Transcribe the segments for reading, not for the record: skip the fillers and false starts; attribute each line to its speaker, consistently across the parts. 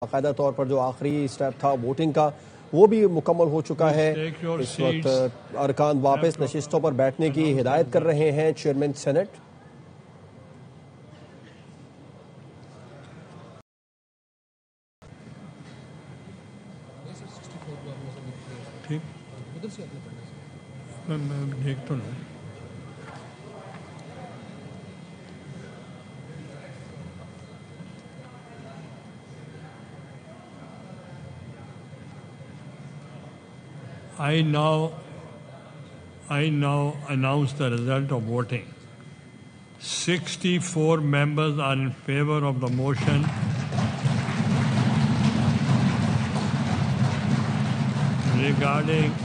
Speaker 1: باقاعدہ طور پر جو آخری سٹیپ تھا ووٹنگ کا وہ بھی مکمل ہو چکا ہے۔ اس وقت ارکان واپس نشستوں پر بیٹھنے کی ہدایت کر رہے ہیں چیئرمین سینٹ۔
Speaker 2: میں دیکھتا ہوں۔ I now announce the result of voting. 64 members are in favor of the motion. Regarding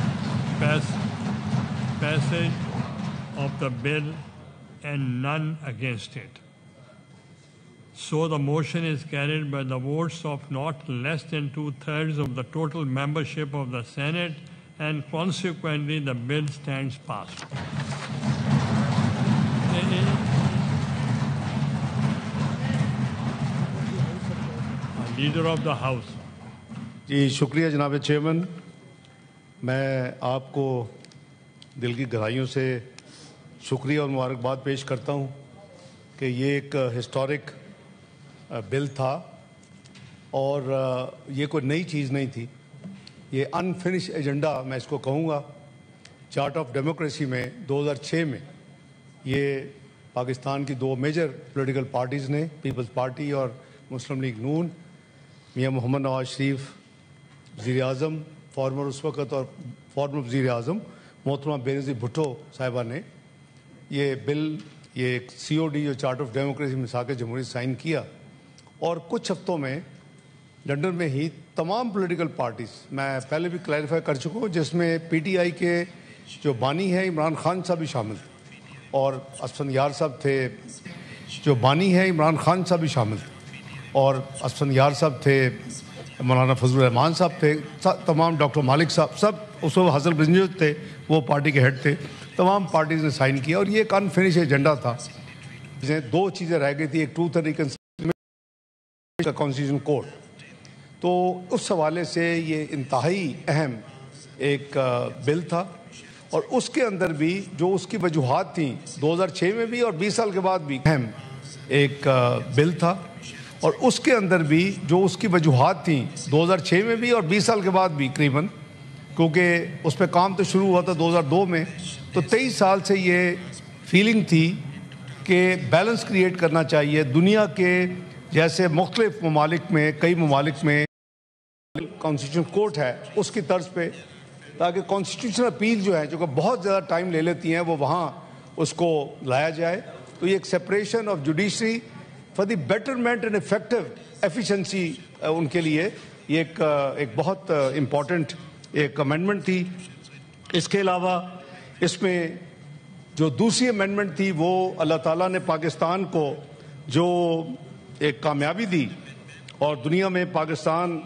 Speaker 2: passage of the bill and none against it. So the motion is carried by the votes of not less than 2/3 of the total membership of the Senate, and consequently the bill stands passed. Leader of the House.
Speaker 3: جی شکریہ جناب chairman, میں آپ کو دل کی گہرائیوں سے شکریہ اور مبارکباد پیش کرتا ہوں کہ یہ ایک ہسٹورک بل تھا اور یہ کوئی نئی چیز نہیں تھی، یہ انفنش ایجنڈا میں اس کو کہوں گا۔ چارٹ آف ڈیموکریسی میں 2006 میں یہ پاکستان کی دو میجر پولیٹیکل پارٹیز نے، پیپلز پارٹی اور مسلم لیگ نون، میاں محمد نواز شریف وزیر اعظم فارمر اس وقت اور فارمر وزیر اعظم محترمہ بینظیر بھٹو صاحبہ نے یہ بل، یہ ایک COD جو چارٹ آف ڈیموکریسی میثاق جمہوریت سائن کیا، اور کچھ ہفتوں میں لنڈن میں ہی تمام پولیٹیکل پارٹیز، میں پہلے بھی کلیریفائی کر چکا ہوں، جس میں PTI کے جو بانی ہیں عمران خان صاحب بھی شامل تھے، اور اسفندیار صاحب تھے، جو بانی ہیں عمران خان صاحب بھی شامل تھے، اور اسفندیار صاحب تھے، مولانا فضل الرحمان صاحب تھے، تمام ڈاکٹر مالک صاحب، سب اس وقت حسن بنجد تھے، وہ پارٹی کے ہیڈ تھے، تمام پارٹیز نے سائن کیا، اور یہ ایک انفنش ایجنڈا تھا۔ دو چیزیں رہ گئی تھی، ایک ٹروتھ اینڈ ریکنسیلیشن کا کانسٹیٹیوشن کوڈ، تو اس حوالے سے یہ انتہائی اہم ایک بل تھا، اور اس کے اندر بھی جو اس کی وجوہات تھیں 2006 میں بھی اور 20 سال کے بعد بھی اہم ایک بل تھا، اور اس کے اندر بھی جو اس کی وجوہات تھیں 2006 میں بھی اور 20 سال کے بعد بھی قریباً، کیونکہ اس پہ کام تو شروع ہوا تھا 2002 میں، تو 23 سال سے یہ فیلنگ تھی کہ بیلنس کریٹ کرنا چاہیے دنیا کے جیسے مختلف ممالک میں، کئی ممالک میں کانسٹیٹیوشن کورٹ ہے اس کی طرز پہ، تاکہ کانسٹیٹیوشن اپیل جو ہے، جو کہ بہت زیادہ ٹائم لے لیتی ہیں، وہ وہاں اس کو لایا جائے۔ تو یہ ایک separation of judiciary for the betterment and effective efficiency, ان کے لیے یہ ایک بہت امپورٹنٹ ایک امینڈمنٹ تھی۔ اس کے علاوہ اس میں جو دوسری امینڈمنٹ تھی، وہ اللہ تعالیٰ نے پاکستان کو جو ایک کامیابی دی اور دنیا میں پاکستان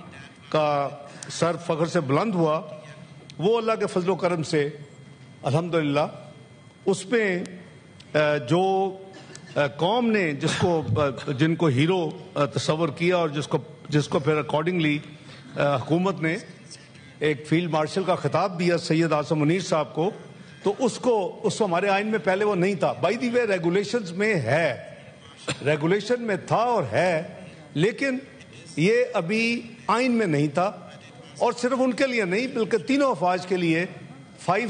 Speaker 3: کا سر فخر سے بلند ہوا، وہ اللہ کے فضل و کرم سے الحمدللہ اس میں جو قوم نے جن کو ہیرو تصور کیا، اور جس کو پھر اکارڈنگلی حکومت نے ایک فیلڈ مارشل کا خطاب دیا سید عاصم منیر صاحب کو، تو اس کو ہمارے آئین میں پہلے وہ نہیں تھا۔ بائی دی وے ریگولیشنز میں ہے، ریگولیشن میں تھا اور ہے، لیکن یہ ابھی آئین میں نہیں تھا، اور صرف ان کے لیے نہیں بلکہ تینوں افواج کے لیے 5